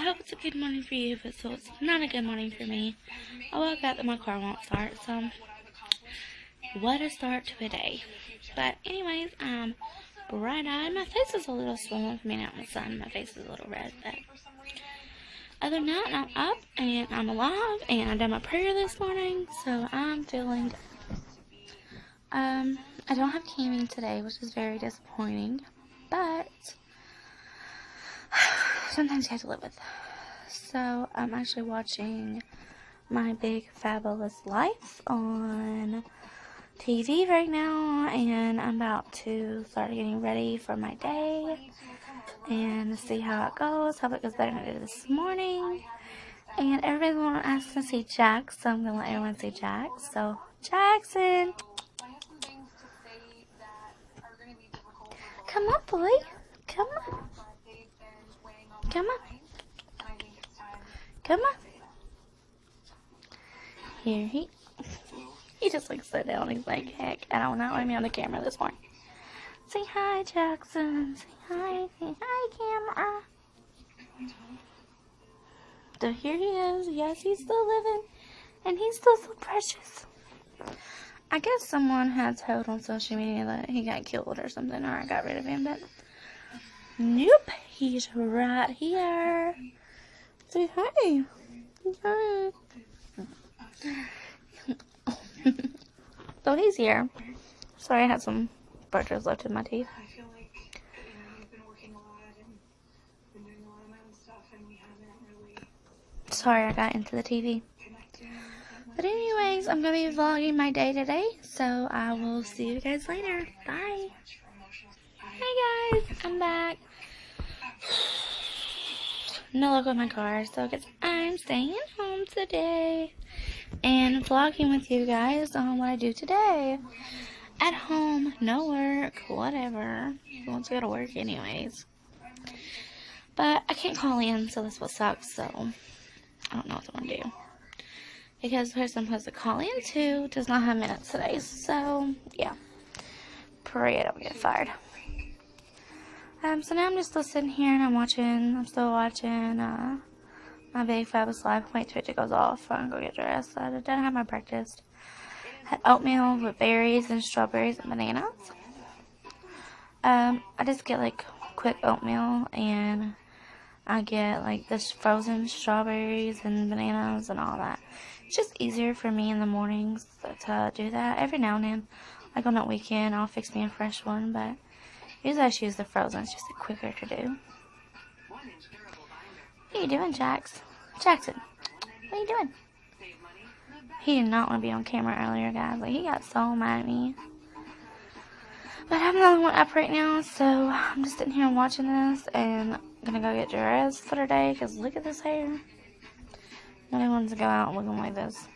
hope it's a good morning for you, but so it's not a good morning for me. I woke up and my car won't start, so what a start to a day. But anyways, I'm bright-eyed. My face is a little swollen from being out in the sun. My face is a little red, but other than that, I'm up and I'm alive, and I done my prayer this morning, so I'm feeling I don't have camping today, which is very disappointing, but sometimes you have to live with. So I'm actually watching My Big Fabulous Life on TV right now, and I'm about to start getting ready for my day and see how it goes. Hope it goes better than it did this morning. And everybody's going to ask to see Jax, so I'm going to let everyone see Jax. So, Jackson! Come on, boy. Come on. Come on. Come on. Here he just like sat down. He's like, heck, I don't know. I'm on the camera this morning. Say hi, Jackson. Say hi. Say hi, camera. So here he is. Yes, he's still living. And he's still so precious. I guess someone had told on social media that he got killed or something, or I got rid of him, but nope, he's right here. Say hi. Hi. So he's here. Sorry, I had some burgers left in my teeth. I feel like, we've been working a lot and been doing a lot of my own stuff, and we haven't really... Sorry, I got into the TV. But anyways, I'm going to be vlogging my day today, so I will see you guys later. Bye. Hey guys, I'm back. No luck with my car, so I guess I'm staying home today and vlogging with you guys on what I do today. At home, no work, whatever. Who wants to go to work anyways? But I can't call in, so that's what sucks, so I don't know what I'm going to do. Because the person I'm supposed to call in to does not have minutes today. So, yeah. Pray I don't get fired. So now I'm just still sitting here and I'm still watching My Big Fabulous Life. Wait till it goes off. I'm going to go get dressed. I didn't have my breakfast. Had oatmeal with berries and strawberries and bananas. I just get like quick oatmeal, and I get like this frozen strawberries and bananas and all that. It's just easier for me in the mornings to do that. Every now and then, like on that weekend, I'll fix me a fresh one, but usually I just use the frozen. It's just quicker to do. What are you doing, Jax? Jackson, what are you doing? He did not want to be on camera earlier, guys. Like, he got so mad at me. But I'm the only one up right now, so I'm just sitting here watching this, and I'm gonna go get dressed for the day, because look at this hair. Nobody wants to go out looking like this.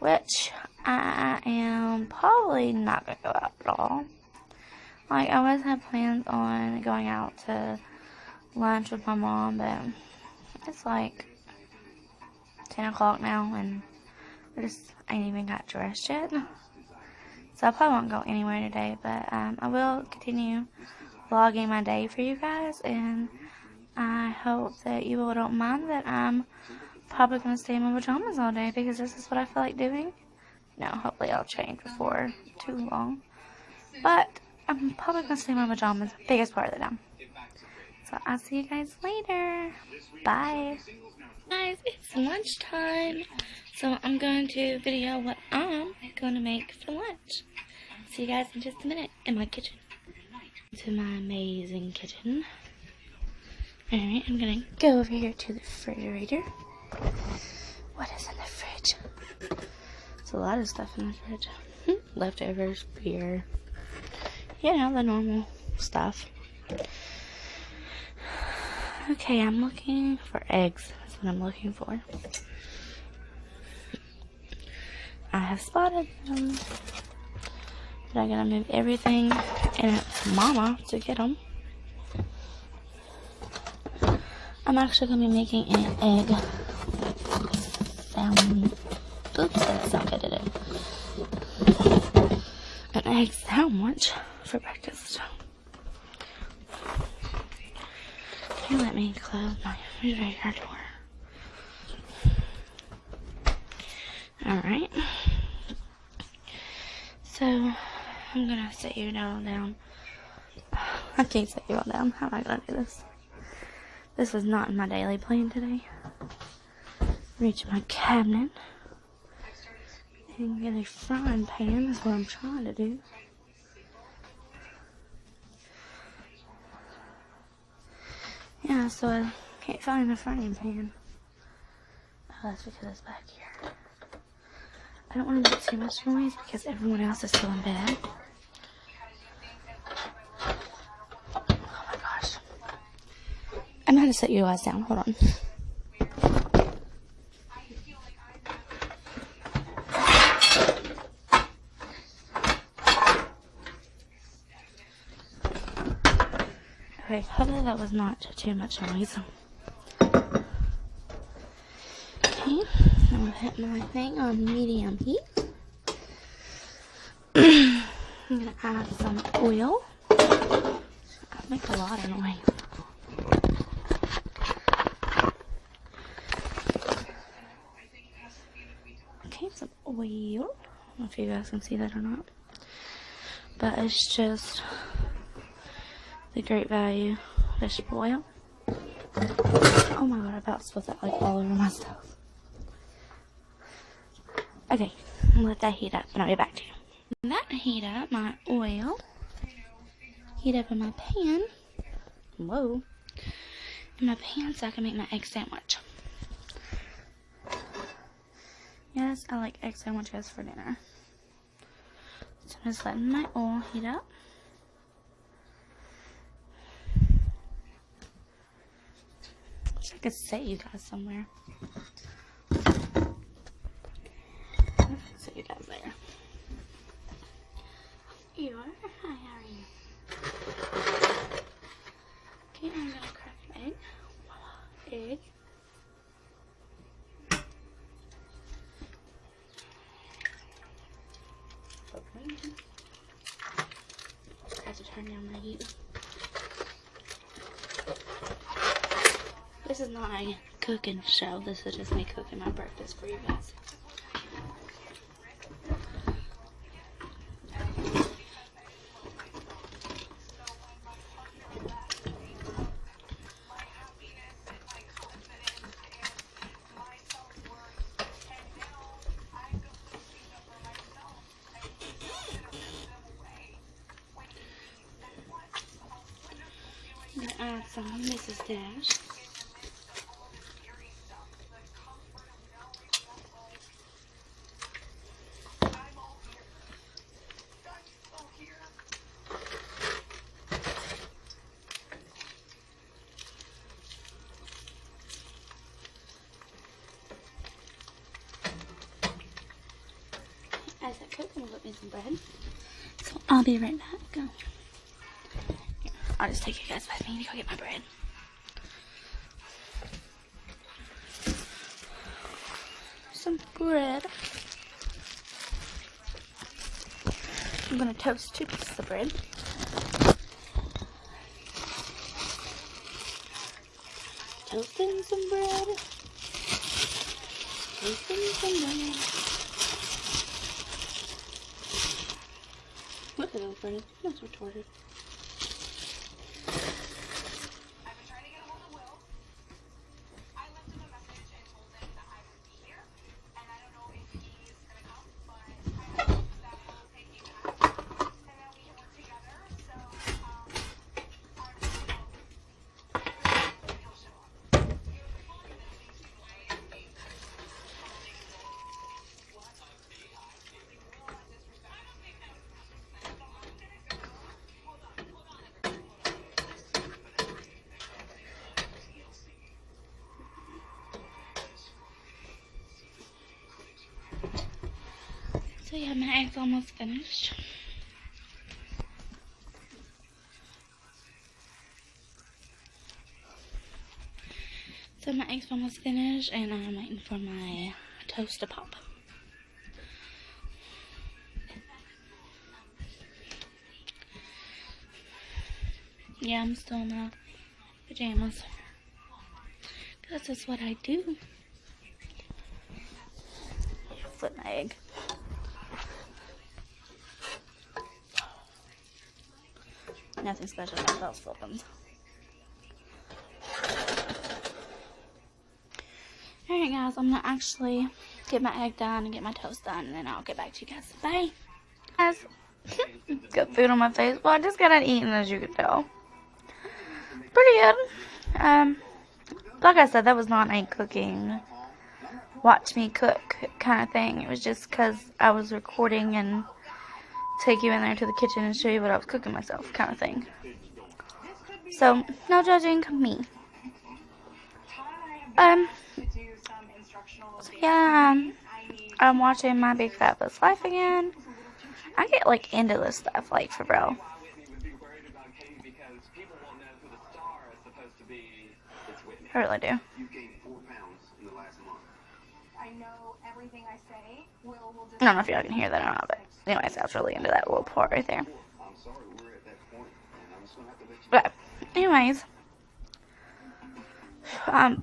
Which, I am probably not going to go out at all. Like, I always had plans on going out to lunch with my mom, but it's like 10 o'clock now, and I ain't even got dressed yet. So I probably won't go anywhere today, but I will continue vlogging my day for you guys, and I hope that you all don't mind that I'm probably going to stay in my pajamas all day, because this is what I feel like doing. No, hopefully I'll change before too long. But I'm probably going to stay in my pajamas the biggest part of the time. So I'll see you guys later. Bye. Guys, it's lunchtime, so I'm going to video what I'm going to make for lunch. See you guys in just a minute in my kitchen. To my amazing kitchen. Alright, I'm going to go over here to the refrigerator. What is in the fridge? There's a lot of stuff in the fridge. Leftovers, beer. You know, the normal stuff. Okay, I'm looking for eggs. That's what I'm looking for. I have spotted them. But I gotta move everything and it's Mama to get them. I'm actually gonna be making an egg sandwich. Oops, that sound good, did it? An egg sandwich for breakfast. Here, let me close my Where's my car door? Alright. So, I'm gonna set you all down. I can't set you all down. How am I gonna do this? This was not in my daily plan today. Reach my cabinet and get a frying pan is what I'm trying to do. Yeah, so I can't find the frying pan. Oh, that's because it's back here. I don't want to make too much noise because everyone else is still in bed. Oh my gosh. I'm going to set you guys down. Hold on. Okay, hopefully that was not too much noise. Okay, I'm going to put my thing on medium heat. I'm going to add some oil. I make a lot of noise. Okay, some oil. I don't know if you guys can see that or not. But it's just the Great Value vegetable oil. Oh my god, I about spilled that like all over my stuff. Okay, I'll let that heat up and I'll be back to you. That heat up my oil. Heat up in my pan. Whoa. In my pan so I can make my egg sandwich. Yes, I like egg sandwiches for dinner. So I'm just letting my oil heat up. I could set you guys somewhere. Set you guys there. You are? Hi, how are you? Okay, I'm gonna crack an egg. Egg. I have to turn down my heat. This is not a cooking show. This is just me cooking my breakfast for you guys. I'm going to add some Mrs. Dash. As I cook, I'm going to whip me some bread. So I'll be right back. Here, I'll just take you guys with me to go get my bread. Some bread. I'm going to toast 2 pieces of bread. Toasting some bread. Toasting some bread. Look at those bread. That's retarded. So yeah, my egg's almost finished. So my egg's almost finished and I'm waiting for my toast to pop. Yeah, I'm still in my pajamas. This is what I do. Flip my egg. Nothing special about those flippings. Alright guys, I'm gonna actually get my egg done and get my toast done, and then I'll get back to you guys. Bye! Guys, got food on my face. Well, I just got out eating, as you can tell. Pretty good. Like I said, that was not a cooking, watch me cook kind of thing. It was just because I was recording and take you in there to the kitchen and show you what I was cooking myself kind of thing. So, no judging me. So yeah, I'm watching My Big Fat Bus Life again. I get like into this stuff, like for real. I really do. I don't know if y'all can hear that or not, but anyways, I was really into that little part right there. But anyways, I'm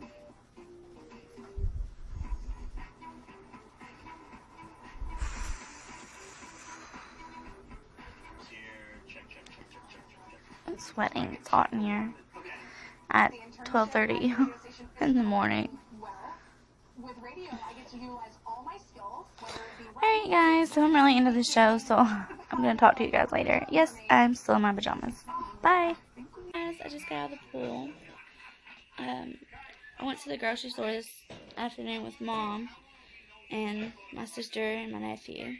sweating. It's hot in here at 12:30 in the morning. Alright guys, so I'm really into the show, so I'm going to talk to you guys later. Yes, I'm still in my pajamas. Bye. Guys, I just got out of the pool. I went to the grocery store this afternoon with Mom and my sister and my nephew.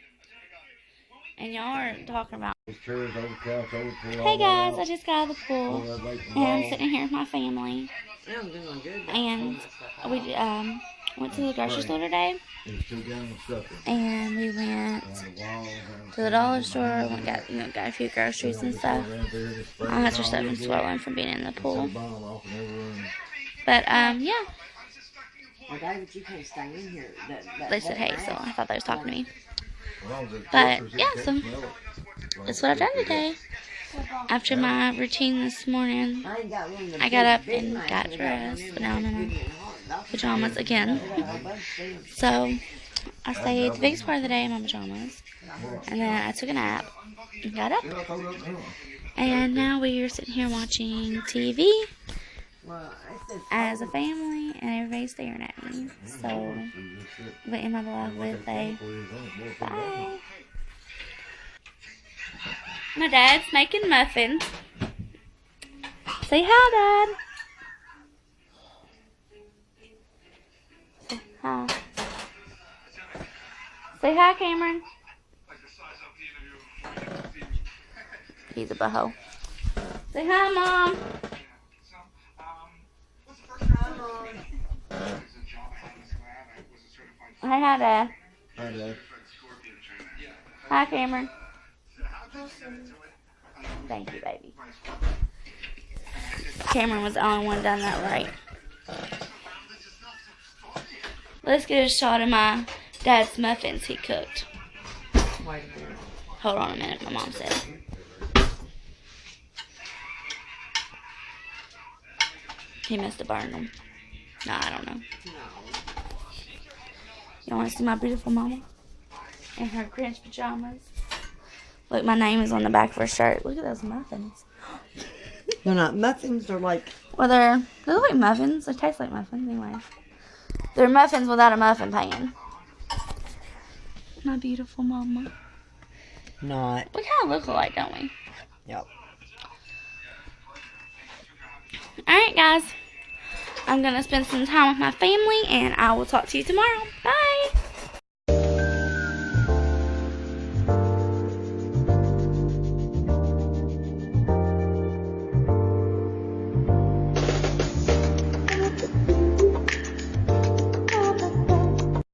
And y'all are talking about... Hey guys, I just got out of the pool. And I'm sitting here with my family. And we went to the grocery store today. And we went to the dollar store and got a few groceries and stuff. My eyes are starting to swollen from being in the pool. But yeah. They said hey, so I thought they was talking to me. But yeah, so that's what I've done today. After my routine this morning, I got up and got dressed, but now I'm in my pajamas again. So I stayed the biggest part of the day in my pajamas, and then I took a nap and got up. And now we are sitting here watching TV as a family, and everybody's staring at me. So I'm going to end my vlog with a bye. My dad's making muffins. Say hi, Dad. Say hi. Say hi, Cameron. He's a butthole. Say hi, Mom. Hi, Dad. Hi, Dad. Hi, Cameron. Thank you, baby. Cameron was the only one done that right. Let's get a shot of my dad's muffins he cooked. Hold on a minute, my mom said. He must have burned them. No, I don't know. You want to see my beautiful mama? In her Grinch pajamas. Look, my name is on the back of her shirt. Look at those muffins. They're not muffins, they're like... Well, they look like muffins. They taste like muffins anyway. They're muffins without a muffin pan. My beautiful mama. Not. We kind of look alike, don't we? Yep. Alright, guys. I'm going to spend some time with my family, and I will talk to you tomorrow. Bye!